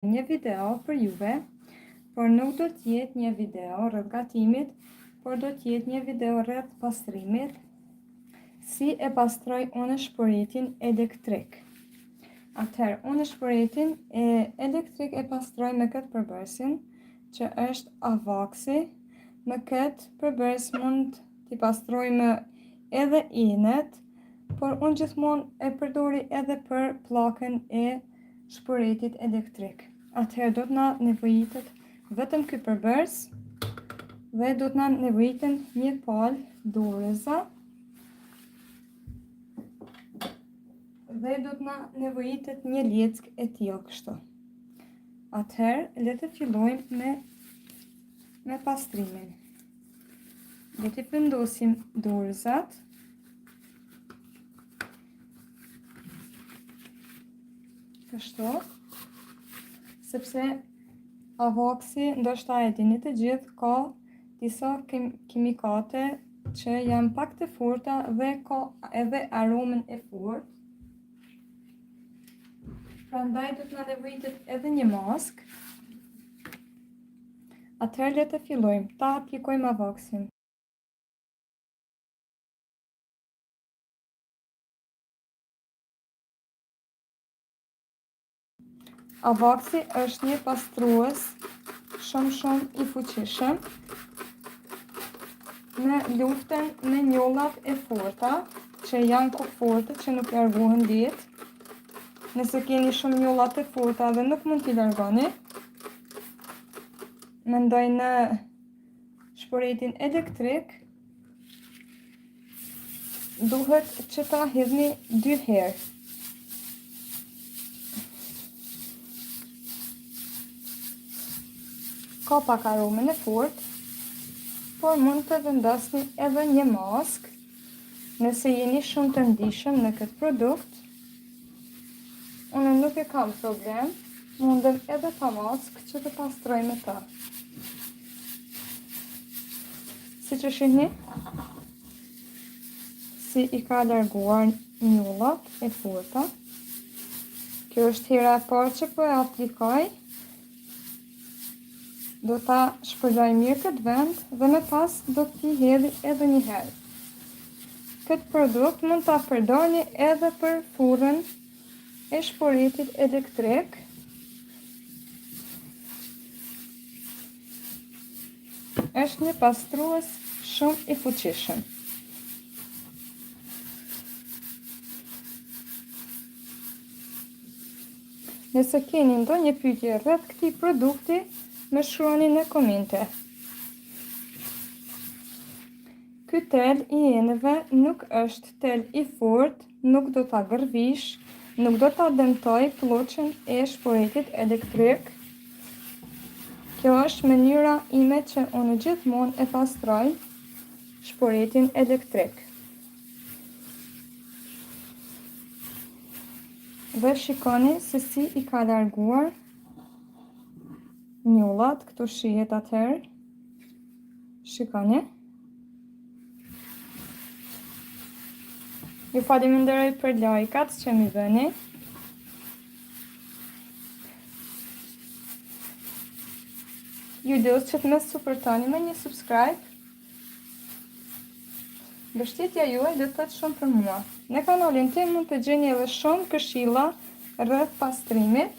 një video për juve, por nuk do t'jetë një video rreth gatimit, por do t'jetë një video rreth pastrimit, si e pastroj unë shpëritin elektrik. Atëherë, unë shpëritin elektrik e pastroj me këtë përbërësin, që është Avaxi. Me këtë përbërës mund t'i pastroj me edhe inet, por unë gjithmonë e përdori edhe për pllakën e shpëritit elektrik. Atëherë do t'na nevojitet vetëm ky përbërës dhe do t'na nevojiten një palë doreza dhe do t'na nevojitet një leckë e tillë kështu. Atëherë, le të fillojmë me pastrimin. Do t'i vendosim dorezat. Kështu. Sepse Avaxi, ndoshta e dini të gjithë, ka disa kimikate që janë pak të forta dhe ka edhe aromën e fortë. Prandaj do t'na nevojitet edhe një maskë. Atëherë le të fillojmë. Ta aplikojmë Avaxin. Avaxi është një pastrues shumë i fuqishëm në luftën me njollat e forta, që janë koforte që nuk largohen lehtë. Nëse keni shumë njollat e forta dhe nuk mund t'i largoni, mendoj në shpëritin elektrik, duhet që ta hidhni 2 herë. Ka pak aromën e fortë, por mund të vendosni edhe një maskë, nëse jeni shumë të ndishëm në këtë produkt. Unë nuk e kam problem, mundem edhe pa maskë që të pastroj me ta. Si që shihni, si i ka larguar njollat e forta. Kjo është hera e parë që po e aplikoj. Do ta shpërlaj mirë këtë vend dhe me pas do t'i hedhi edhe një herë. Këtë produkt mund ta përdorni edhe për furrën e shpëritit elektrik. Është një pastrues shumë i fuqishëm. Nëse keni ndonjë pyetje rreth këtij produkti, më shkruani në komente. Ky tel i enëve nuk është tel i fortë, nuk do ta gërvish, nuk do ta dëmtoj pllocën e shpëritit elektrik. Kjo është mënyra ime që unë gjithmonë e pastroj shpëritin elektrik. Dhe shikoni se si i ka larguar njollat, këtu shihet atëherë. Shikoni. Ju faleminderoj për lajkat që mi dhëni. Ju dos që të më supportoni me një subscribe. Mbështetja juaj do të thotë shumë për mua. Në kanalin tim mund të gjeni edhe shumë këshilla rreth pastrimit.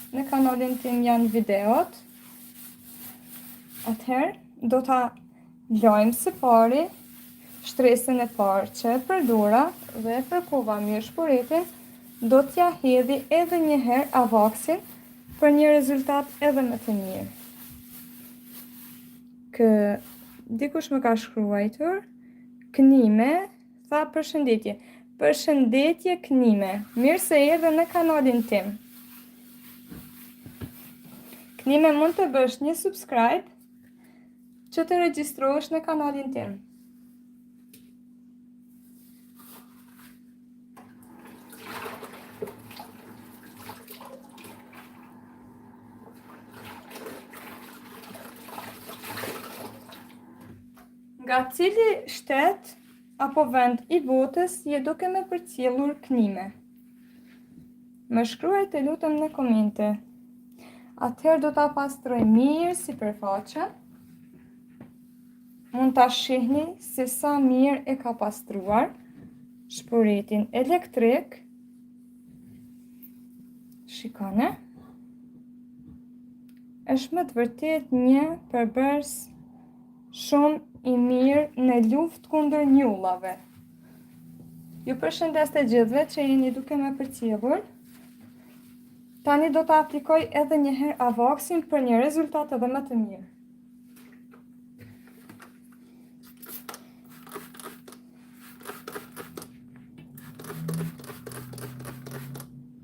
Në kanalin tim janë videot. Atëherë, do ta lajmë së pari shtresën e parë që e përdora dhe e përkova mirë shpëritin, do t'ja hedhi edhe një herë Avaxin për një rezultat edhe më të mirë. Dikush më ka shkruar, Knime, tha përshëndetje. Përshëndetje Knime, mirë se erdhe në kanalin tim. Knime, mund të bësh një subscribe që të regjistrohesh në kanalin tim. Nga cili shtet apo vend i botës je duke me përcjellur Knime? Më shkruaj të lutem në komente. Atëherë do ta pastroj mirë sipërfaqen. Mund ta shihni se sa mirë e ka pastruar shpëritin elektrik. Shikone. Është me të vërtet një përbërës shumë i mirë në luftë kundër njullave. Ju përshëndes të gjithëve që jeni duke me përcjellur. Tani do të aplikoj edhe një herë Avaksin për një rezultat edhe më të mirë.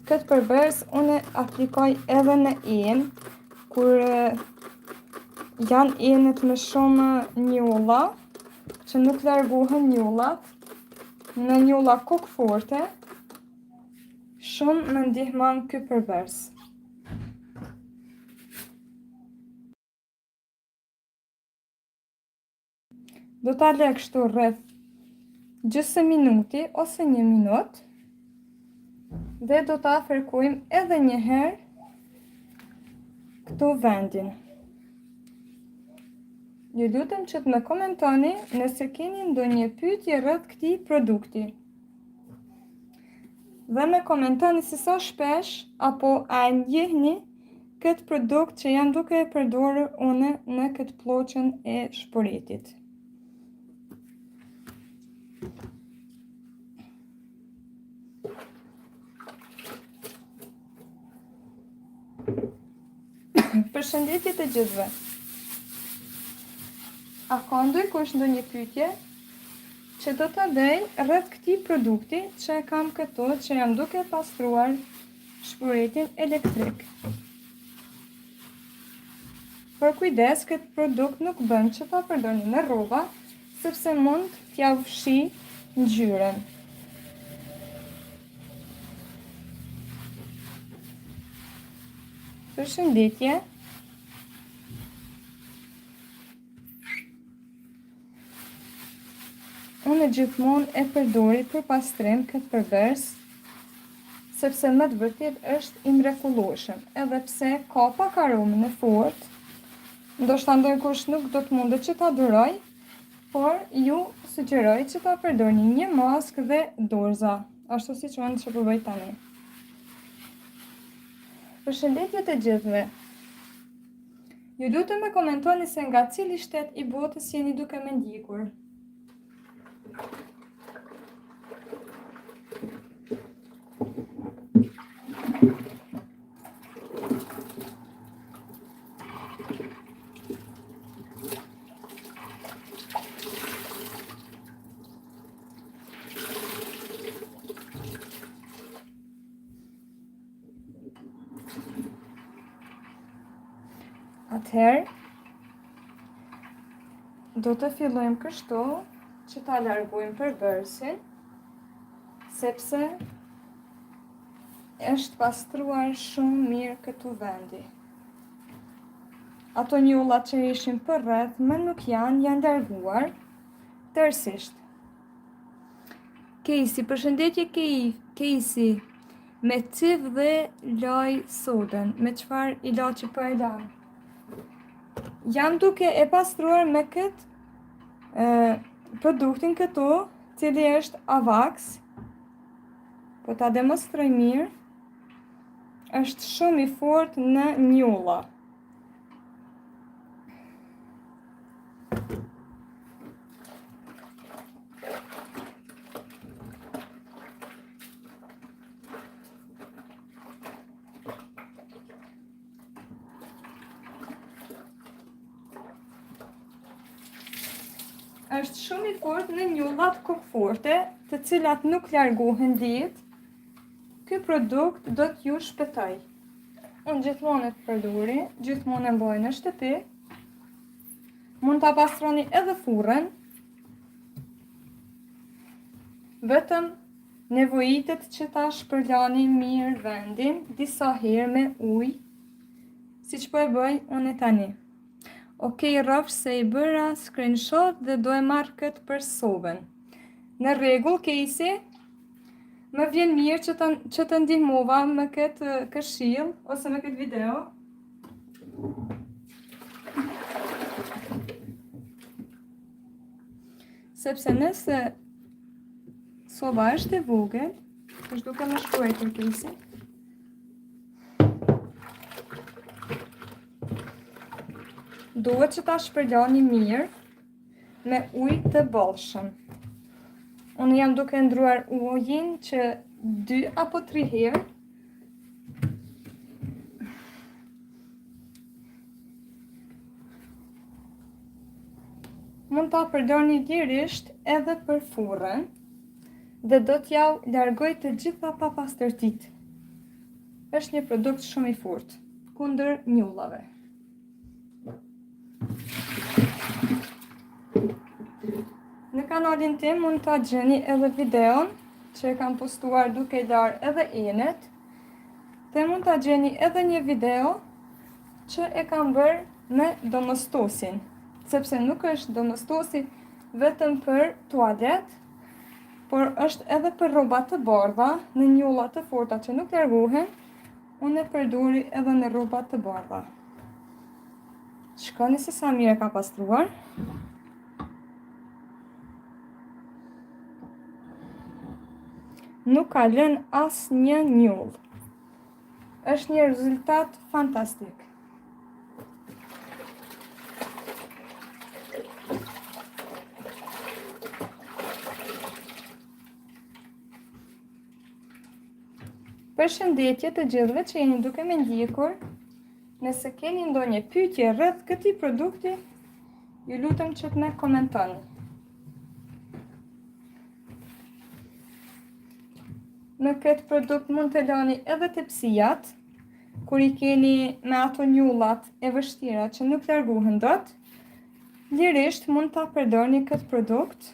Këtë përbërës unë aplikoj edhe në enë, kur janë enët me shumë njulla, që nuk largohen njullat, në njulla kokëforte, shumë më ndihmon ky përbërës. Do ta lë kështu rreth gjysmë minuti ose 1 minutë dhe do ta fërkojmë edhe një herë këtu vendin. Ju lutem që të më komentoni nëse keni ndonjë pyetje rreth këtij produkti. Dhe me komentoni se sa shpesh apo a ndjehni këtë produkt që jam duke e përdorur unë në këtë ploqën e shpëritit. Përshëndetje të gjithëve. A ka ndonjëkush ndonjë pyetje që do të bëj rreth këtij produkti që e kam këtu, që jam duke pastruar shpëritin elektrik? Për kujdes, këtë produkt nuk bën që ta përdorni në rroba, sepse mund t'ja fshi ngjyrën. Përshëndetje. Unë gjithmonë e përdori për pastrim këtë përbërës, sepse më të vërtet është i mrekullueshëm, edhe pse ka pak aromën e fortë, ndoshta ndonjëkush nuk do të mundet që ta duroj, por ju sugjeroj që ta përdorni një maskë dhe dorza, ashtu siç unë që përbëj tani. Përshëndetje të gjithëve. Ju lutem me komentoni se nga cili shtet i botës jeni duke me ndjekur. Atëherë, do të fillojmë kështu që ta largojmë përbërësin, sepse është pastruar shumë mirë këtu vendi. Ato njullat që ishin përreth më nuk janë larguar tërësisht. Casey, përshëndetje Casey, me civ dhe laj soden, me çfarë ilaçi po e lan? Jam duke e pastruar me këtë produktin këtu, cili është Avax. Po ta demonstroj mirë. Është shumë i fortë në njulla. Është shumë i fortë në njullat kokëforte, të cilat nuk largohen ditë. Ky produkt do t'ju shpëtoj. Unë gjithmonë e përdori, gjithmonë e mbaj në shtëpi. Mund ta pastroni edhe furrën. Vetëm nevojitet që ta shpërlani mirë vendin, disa herë me ujë, siç po e bëj unë tani. Okej, rrofsh se i bëra screenshot dhe do e marr këtë për soben. Në rregull, Casey, Më vjen mirë që të ndihmova me këtë këshill ose me këtë video. Sepse nëse soba është e vogël, është duke më shkruar kërkesi. Duhet që ta shpërlani mirë me ujë të bollshëm. Unë jam duke ndruar ujin që 2 apo 3 herë. Mund ta përdorni lirisht edhe për furrën dhe do t'ja largoj të gjitha papastërtitë. Është një produkt shumë i fortë kundër njullave. Në kanalin tim mund ta gjeni edhe videon që e kam postuar duke larë edhe enet, dhe mund ta gjeni edhe një video që e kam bërë me domëstosin, sepse nuk është domëstosi vetëm për tualet, por është edhe për rrobat të bardha, në njolla të forta që nuk largohen, unë e përdori edhe në rrobat të bardha. Shikoni se sa mirë e ka pastruar. Nuk ka lënë asnjë njoll. Është një rezultat fantastik. Përshëndetje të gjithëve që jeni duke më ndjekur. Nëse keni ndonjë pyetje rreth këtij produkti, ju lutem që të më komentoni. Në këtë produkt mund të lani edhe tepsijat, kur i keni me ato njullat e vështira që nuk largohen dot, lirisht mund ta përdorni këtë produkt,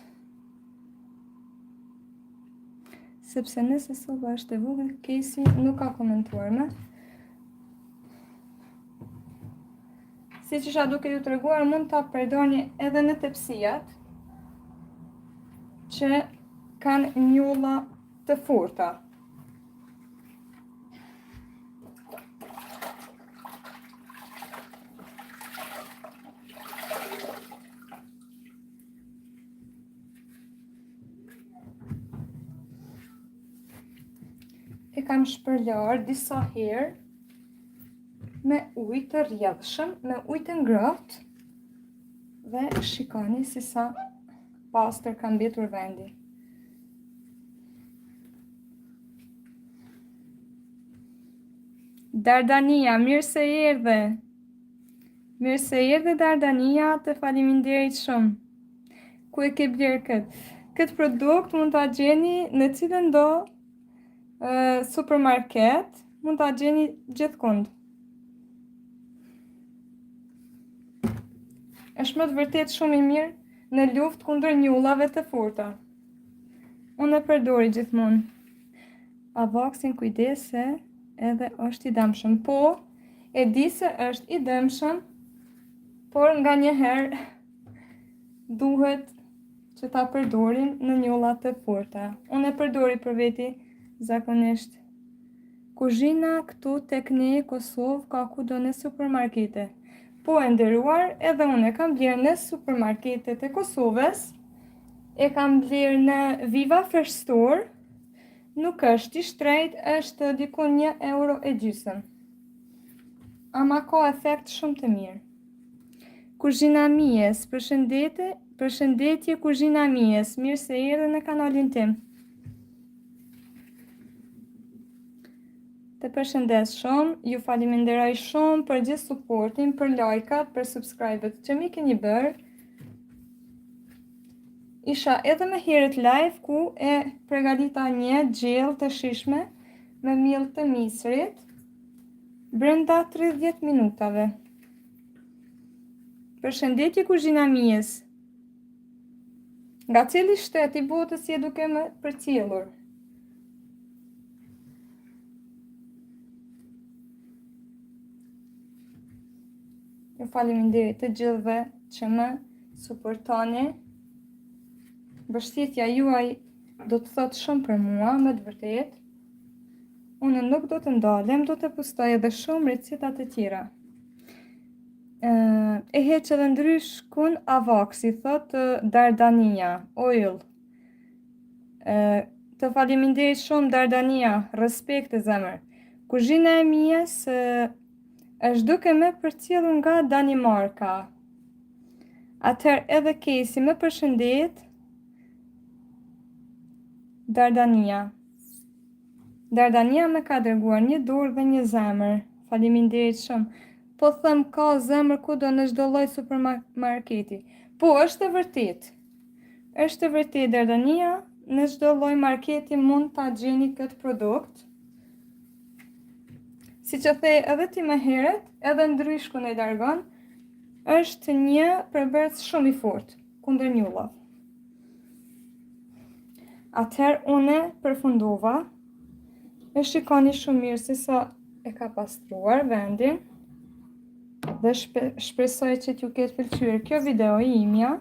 sepse nëse soba është e vogël, Kesi nuk ka komentuar më. Siç isha duke ju treguar, mund ta përdorni edhe në tepsijat që kanë njulla të forta. E kam shpërlar disa herë me ujë të rrjedhshëm, me ujë të ngrohtë, dhe shikoni si sa pastër ka mbetur vendi. Dardania, mirë se erdhe. Mirë se erdhe Dardania, të faleminderit shumë. Ku e ke bler këtë? Këtë produkt mund ta gjeni në cilën do supermarket, mund ta gjeni gjithkund. Është më të vërtet shumë i mirë në luftë kundër njullave të forta. Unë e përdori gjithmonë. Avoksin kujdes se edhe është i dëmshëm. Po, e di se është i dëmshëm, por nga njëherë duhet që ta përdorim në njollat të forta. Unë e përdori për veti zakonisht. Kuzhina këtu tek ne Kosovë ka kudo në supermarkete. Po e nderuar, edhe unë e kam bler në supermarketet e Kosovës, e kam bler në Viva Fresh Store, nuk është i shtrejt, është diku 1,50 euro. Ama ka efekt shumë të mirë. Kuzhina Mijes, përshëndetje Kuzhina Mijes, mirë se erdhe në kanalin tim. Të përshëndes shumë, ju faleminderoj shumë për gjithë suportin, për lajkat, për subscribe-et që mi keni bërë. Isha edhe më herët live ku e përgatita një gjellë të shishme me miell të misrit brenda 30 minutave. Përshëndetje Kuzhina Mijes. Nga cili shtet i botës je duke më përcjellur? Ju faleminderit të gjithëve që më suportoni. Mbështetja juaj do të thotë shumë për mua, me të vërtet. Unë nuk do të ndalem, do të postoj edhe shumë receta të tjera. E heq edhe ndrysh kun avaksi, thotë Dardania, oil. Të faleminderit shumë Dardania, respekt e zemër. Kuzhina e mjes është duke me përcjellur nga Danimarka. Atëherë edhe Kesi me përshëndet Dardania. Dardania me ka dërguar një dorë dhe një zemër. Faleminderit shumë. Po them ka zemër kudo në çdo lloj supermarketi. Po, është e vërtet. Është e vërtet Dardania, në çdo lloj marketi mund ta gjeni këtë produkt. Siç e the edhe ti më herët, edhe ndrysh ku ne largon, është një përbërës shumë i fortë kundër njollave. Atëherë une përfundova. E shikoni shumë mirë se sa e ka pastruar vendin. Dhe shpresoj që t'ju ketë pëlqyer kjo video i imja.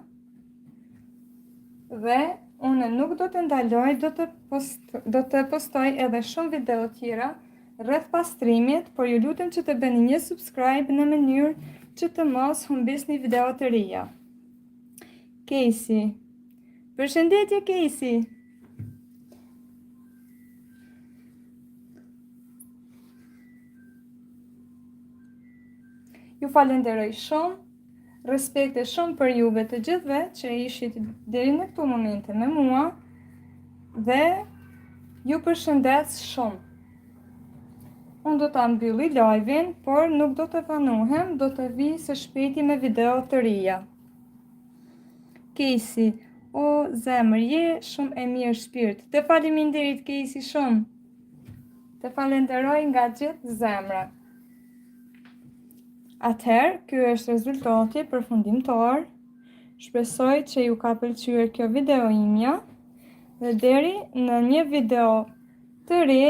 Dhe une nuk do të ndaloj, do të postoj edhe shumë video tjera rreth pastrimit, por ju lutem që të bëni një subscribe në mënyrë që të mos humbisni video të reja. Kesi. Përshëndetje Kesi. Ju falenderoj shumë, respekte shumë për juve të gjithve që ishit deri në këto momente me mua dhe ju përshëndes shumë. Unë do të mbylli live-in, por nuk do të vanohem, do të vi së shpejti me video të reja. Kesi, o zemër, je shumë e mirë shpirt. Të faleminderit Kesi shumë. Të falenderoj nga gjithë zemra. Atëherë, ky është rezultati përfundimtar. Shpresoj që ju ka pëlqyer kjo video imja dhe deri në një video të re,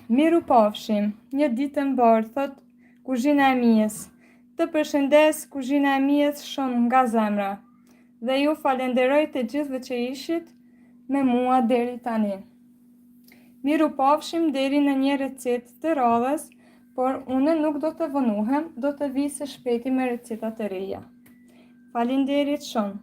miru pafshim. Një ditë të mbarë, thot kuzhina e mjes. Të përshëndes kuzhina e mjes shumë nga zemra. Dhe ju falenderoj të gjithëve që ishit me mua deri tani. Miru pafshim deri në një recetë të radhës, por unë nuk do të vonuhem, do të vi së shpejti me receta të reja. Falenderit shumë.